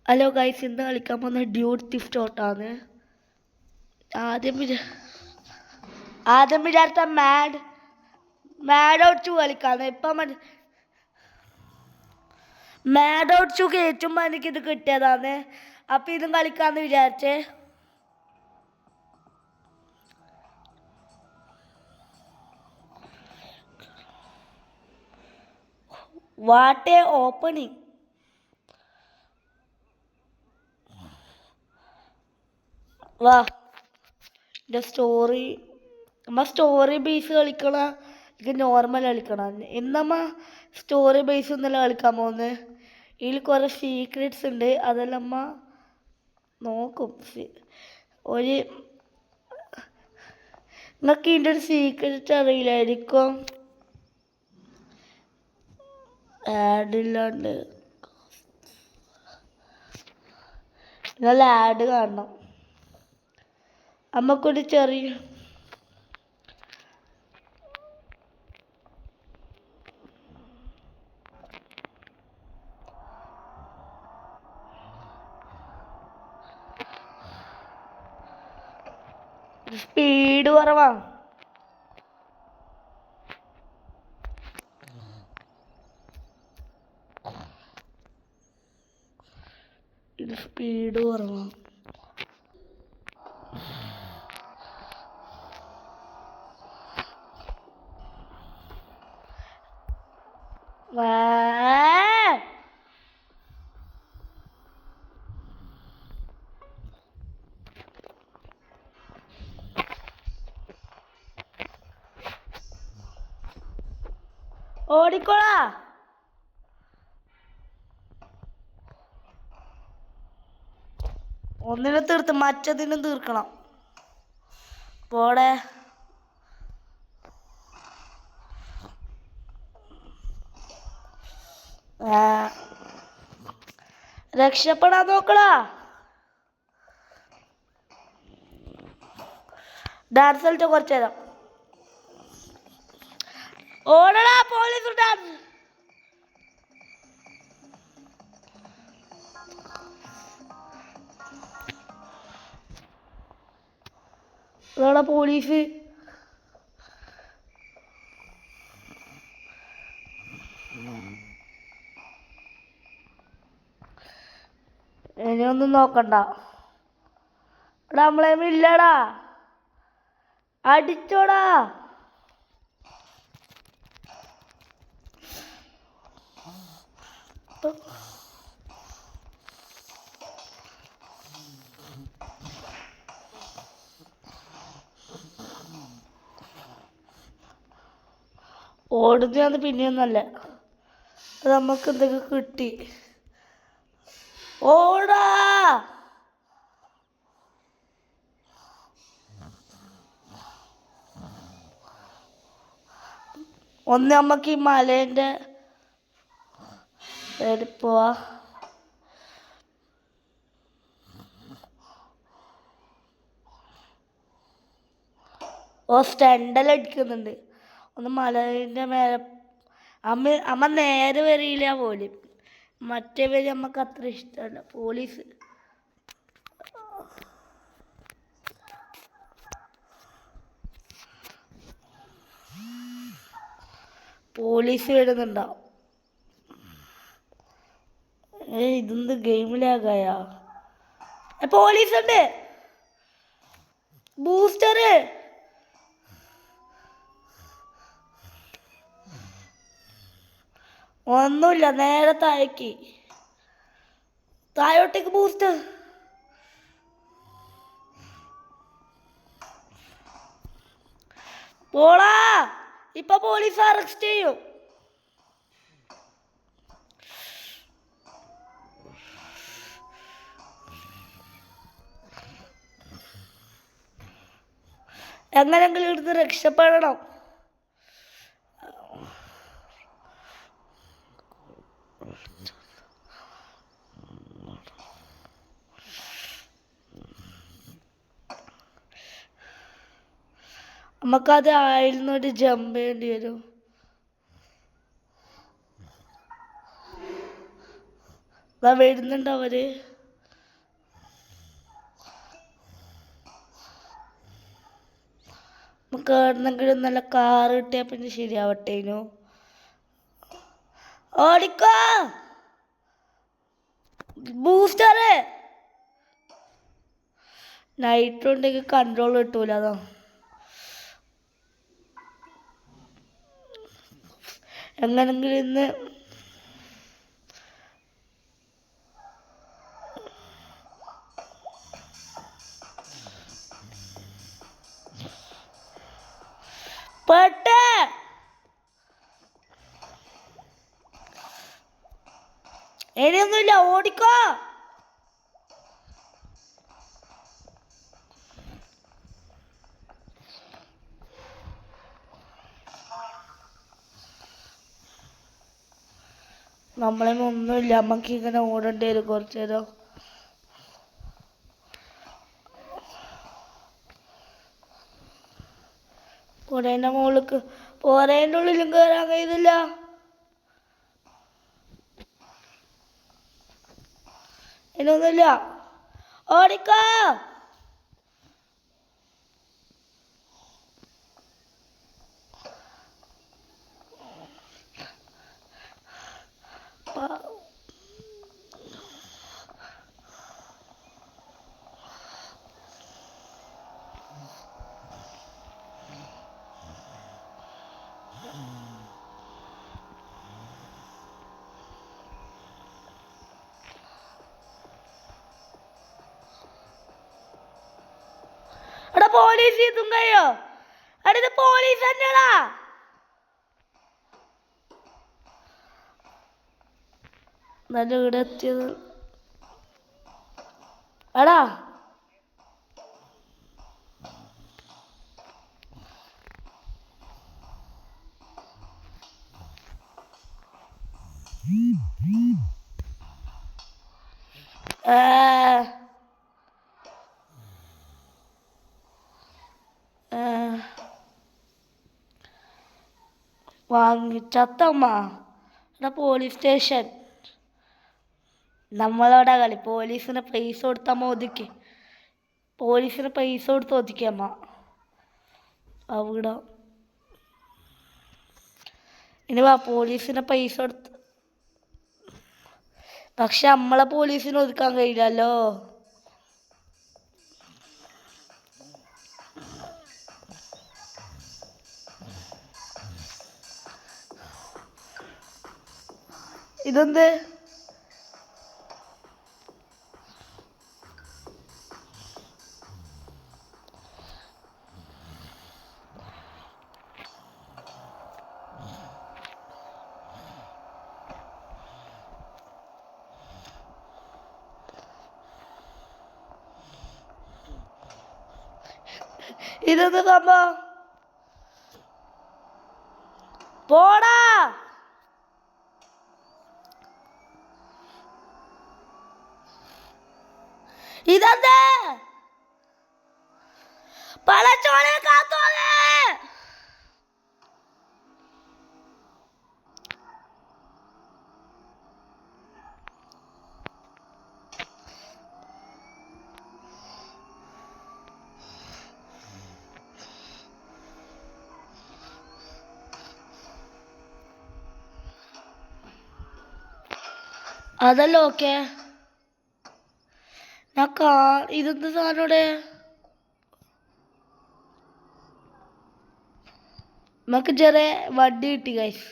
Hello guys, ഇന്ന് കളിക്കാൻ പോകുന്ന ഡ്യൂഡ് തിഫ്റ്റ് ഓട്ടാണ്. ആദ്യം വിചാരിച്ച മാഡ് ഔട്ട് 2 കളിക്കാന്ന്. ഇപ്പം മാഡ് ഔട്ട് 2 കയറ്റുമ്പോൾ എനിക്കിത് കിട്ടിയതാണ്. അപ്പം ഇതും കളിക്കാന്ന് വിചാരിച്ചേ. What A opening. വാ, എൻ്റെ സ്റ്റോറി ബേസ് കളിക്കണ, നോർമൽ കളിക്കണം. എന്നമ്മ സ്റ്റോറി ബേസ് ഒന്നല്ല കളിക്കാൻ പോകുന്നത്. ഇതിൽ കുറേ സീക്രറ്റ്സ് ഉണ്ട്, അതെല്ലാം അമ്മ നോക്കും. നിങ്ങൾക്ക് ഇതിൻ്റെ ഒരു സീക്രറ്റ് അറിയില്ലായിരിക്കും. ആഡില്ലാണ്ട് നിങ്ങൾ ആഡ് കാണണം. നമുക്കൊരു ചെറിയ സ്പീഡ് കുറവാ. ഇത് സ്പീഡ് കുറവാ. ഓടിക്കോളാ. ഒന്നിനെ തീർത്ത് മറ്റതിനും തീർക്കണം. പോടെ. രക്ഷപ്പെടാൻ നോക്കടാ. ഡാൻസ് കളിച്ച കുറച്ചു നേരം. ഓടടാ, പോലീസ് ഡാൻസ്. പോലീസ്. ഇനിയൊന്നും നോക്കണ്ട. എടാ, നമ്മളെ ഇല്ലടാ. അടിച്ചോടാ. ഓടുന്നതാണ് പിന്നെയൊന്നല്ല. അത് നമുക്ക് എന്തൊക്കെ കിട്ടി. ഓടാ. ഒന്ന് നമുക്ക് ഈ മലേൻ്റെ സൈഡിൽ പോവാ. സ്റ്റണ്ടെല്ലാം അടിക്കുന്നുണ്ട്. ഒന്ന് മലേൻ്റെ മേലെ. അമ്മ നേരെ വരില്ല പോലും. മറ്റേ പേര് നമുക്ക് അത്ര ഇഷ്ടമല്ല. പോലീസ് വരുന്നുണ്ടാവും. ഇതെന്ത് ഗെയിമിലാകായ. പോലീസ് ഉണ്ട്. ബൂസ്റ്റർ. ഒന്നുമില്ല, നേരെ താഴോട്ടേക്ക് ബൂസ്റ്റർ. പോളാ. ഇപ്പൊ പോലീസ് അറസ്റ്റ് ചെയ്യും. എങ്ങനെങ്കിലും ഇവിടുന്ന് രക്ഷപ്പെടണം. നമുക്കത് ആയിരുന്നൊരു ജമ്പ് ചെയ്യേണ്ടി വരും. വരുന്നുണ്ട് അവര്. നമുക്ക് എവിടെന്നെങ്കിലും നല്ല കാറ് കിട്ടിയാൽ പിന്നെ ശരിയാവട്ടേനു. ഓടിക്കോ ബൂസ്റ്ററ്. നൈറ്റ് ഉണ്ടെങ്കിൽ കൺട്രോൾ കിട്ടൂല. അതാ എങ്ങനെങ്കിലും ഇന്ന് പെട്ട് ഇനിയൊന്നുമില്ല. ഓടിക്കോ. നമ്മളെ ഒന്നുമില്ല. നമുക്ക് ഇങ്ങനെ ഓടേണ്ടി വരും കുറച്ചു നേരം. പുരേൻ്റെ മുകളിലേക്ക് പുരേൻ്റെ ഉള്ളിലും കയറാൻ കഴിയുന്നില്ല. ഇതൊന്നുമില്ല. ഓടിക്കോ. എടാ പോലീസ് ഇതും കഴിയോ? എടാ ഇത് പോലീസ് തന്നെയാടാ. നല്ല ഇവിടെ എത്തിയത്. എടാ വാങ്ങിച്ചത്തമ്മ. എടാ പോലീസ് സ്റ്റേഷൻ. നമ്മളോടാ കളി. പോലീസിന് പൈസ കൊടുത്തമ്മ ഒതുക്കി. പോലീസിന് പൈസ കൊടുത്ത് ഒതുക്കിയമ്മ അവിടെ. ഇനി വാ പോലീസിന് പൈസ കൊടുത്ത്. പക്ഷെ നമ്മളെ പോലീസിന് ഒതുക്കാൻ കഴിയില്ലല്ലോ. ഇതെന്ത്? ഇതെന്ത് സംഭവം? പോടാ. ഇതെന്ത്? പടച്ചോനെ കാത്തോളെ. അതല്ല ഓക്കെ. ഇതെന്ത് സാധനോടെ? നമുക്ക് ചെറിയ വടി കിട്ടി ഗൈസ്.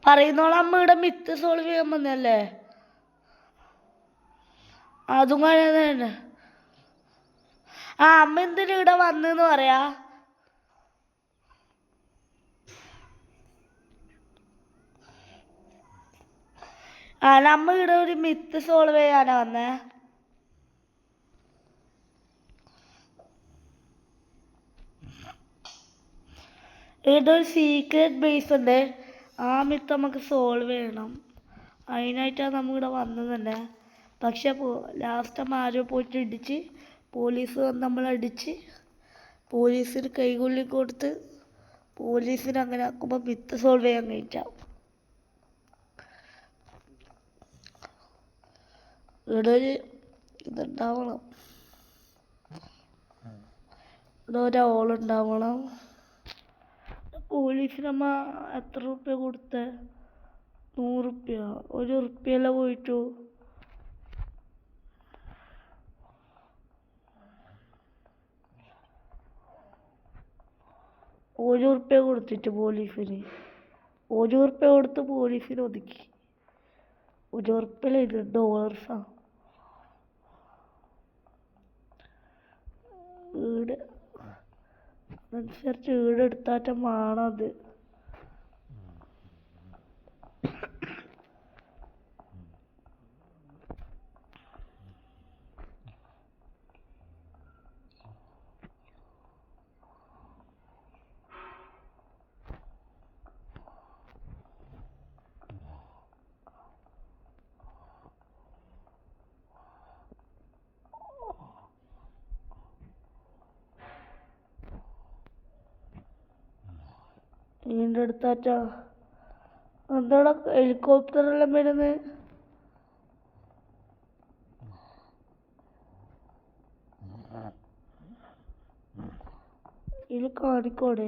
പറയുന്നോളം അമ്മ ഇവിടെ മിത്ത് സോൾവ് ചെയ്യാൻ വന്നല്ലേ. അതും കഴിയുന്ന അമ്മ എന്തിനാ ഇവിടെ വന്നെന്ന് പറയാ. നമ്മ ഇവിടെ ഒരു മിത്ത് സോൾവ് ചെയ്യാനാ വന്നേ. ഇതൊരു സീക്രട്ട് ബേസ് ഉണ്ട്. ആ മിത്ത് നമുക്ക് സോൾവ് ചെയ്യണം. അതിനായിട്ടാണ് നമ്മളിവിടെ വന്നത് തന്നെ. പക്ഷെ ലാസ്റ്റ് ആരോ പോയിട്ട് ഇടിച്ച് പോലീസ് വന്ന് നമ്മളടിച്ച് പോലീസിന് കൈകൊള്ളി കൊടുത്ത് പോലീസിന് അങ്ങനെ ആക്കുമ്പോൾ മിത്ത് സോൾവ് ചെയ്യാൻ കഴിഞ്ഞാവും. ഇവിടെ ഒരു ഇതുണ്ടാവണം, ഇവിടെ ഒരാളുണ്ടാവണം. പോലീസിനമ്മ എത്ര റുപ്യ കൊടുത്ത? 100 റുപ്യ. 1 റുപ്യല്ല പോയിട്ടു. ഒരു റുപ്യ കൊടുത്തിട്ട് പോലീസിന് 1 റുപ്യ കൊടുത്ത് പോലീസിന് ഒതുക്കി. 1 റുപ്യല്ല, ഇത് ഡോളർസാ. വീട് അതനുസരിച്ച് വീട് എടുത്താറ്റം വേണത്. ഇതിൻ്റെ അടുത്താറ്റാ എന്താടാ ഹെലികോപ്റ്ററെല്ലാം വരുന്നത്? ഇതിൽ കാണിക്കോടെ?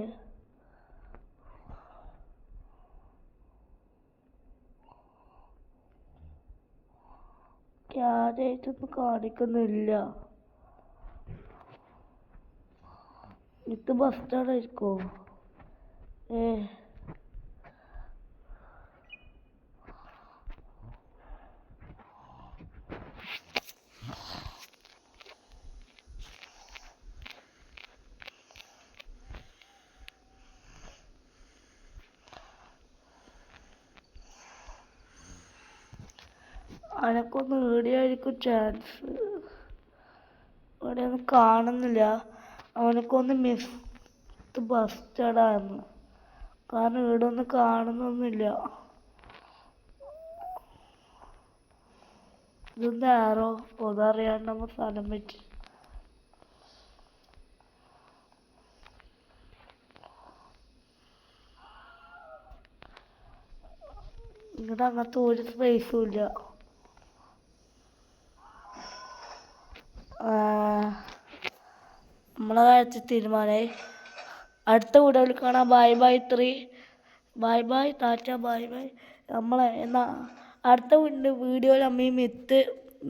ക്യാരായിട്ടൊന്നും കാണിക്കുന്നില്ല. ഇത് ബസ് സ്റ്റാൻഡായിരിക്കോ? അനക്കൊന്ന് ഏടിയായിരിക്കും ചാൻസ്. ഇവിടെയൊന്നും കാണുന്നില്ല. അവനക്കൊന്ന് മിസ് ബസ് സ്റ്റാൻഡായിരുന്നു, കാരണം ഇവിടെ ഒന്നും കാണുന്നൊന്നുമില്ല. ഇതൊന്നും ആരോ അതറിയാണ്ട് നമ്മൾ സ്ഥലം പറ്റി. ഇവിടെ അങ്ങനത്തെ ഒരു സ്പേസും ഇല്ല. നമ്മളെ കാര്യത്തിൽ തീരുമാനമായി. അടുത്ത വീഡിയോയിൽ കാണാം. Bye bye 3. By bye, tata, bye by. നമ്മളെ അടുത്ത വീഡിയോയിൽ നമ്മൾ ഈ മിത്ത്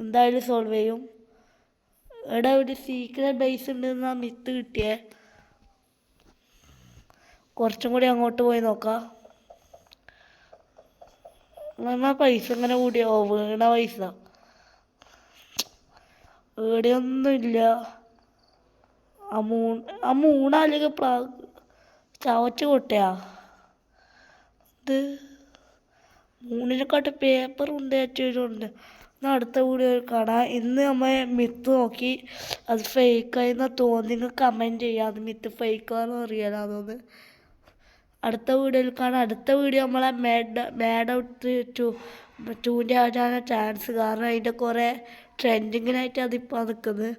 എന്തായാലും സോൾവ് ചെയ്യും. ഇവിടെ ഒരു സീക്രട്ട് ബേസ് ഉണ്ടെന്ന് ആ മിത്ത് കിട്ടിയേ. കുറച്ചും കൂടി അങ്ങോട്ട് പോയി നോക്കാം. നമ്മ പൈസ ഇങ്ങനെ കൂടിയോ? വീണ പൈസ എവിടെയൊന്നുമില്ല. ആ മൂണല്ലെങ്കിൽ ചവച്ച് കൊട്ടയാ. ഇത് 3നെക്കാട്ട് പേപ്പർ ഉണ്ട് ഏറ്റവും. അടുത്ത വീഡിയോയിൽ കാണാം. ഇന്ന് നമ്മൾ മിത്ത് നോക്കി, അത് ഫേക്കായെന്നാ തോന്നി. നിങ്ങൾ കമൻറ്റ് ചെയ്യാം അത് മിത്ത് ഫേക്കാന്ന് അറിയാനാണെന്ന്. അടുത്ത വീഡിയോയിൽ കാണാം. അടുത്ത വീഡിയോ നമ്മളെ മാഡ് ഔട്ട് 2ൻ്റെ ആവാനാണ് ചാൻസ്, കാരണം അതിൻ്റെ കുറേ ട്രെൻഡിങ്ങിനായിട്ട് അതിപ്പോൾ നിൽക്കുന്നത്.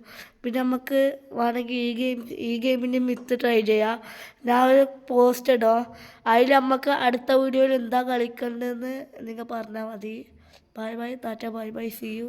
പിന്നെ നമുക്ക് വേണമെങ്കിൽ ഈ ഗെയിമിൻ്റെ മിത്ത് ട്രൈ ചെയ്യാം. ഞാൻ ഒരു പോസ്റ്റ് ഇടാം, അതിൽ നമുക്ക് അടുത്ത വീഡിയോയിൽ എന്താ കളിക്കേണ്ടതെന്ന് നിങ്ങൾ പറഞ്ഞാൽ മതി. Bye bye, tata, bye bye, see U.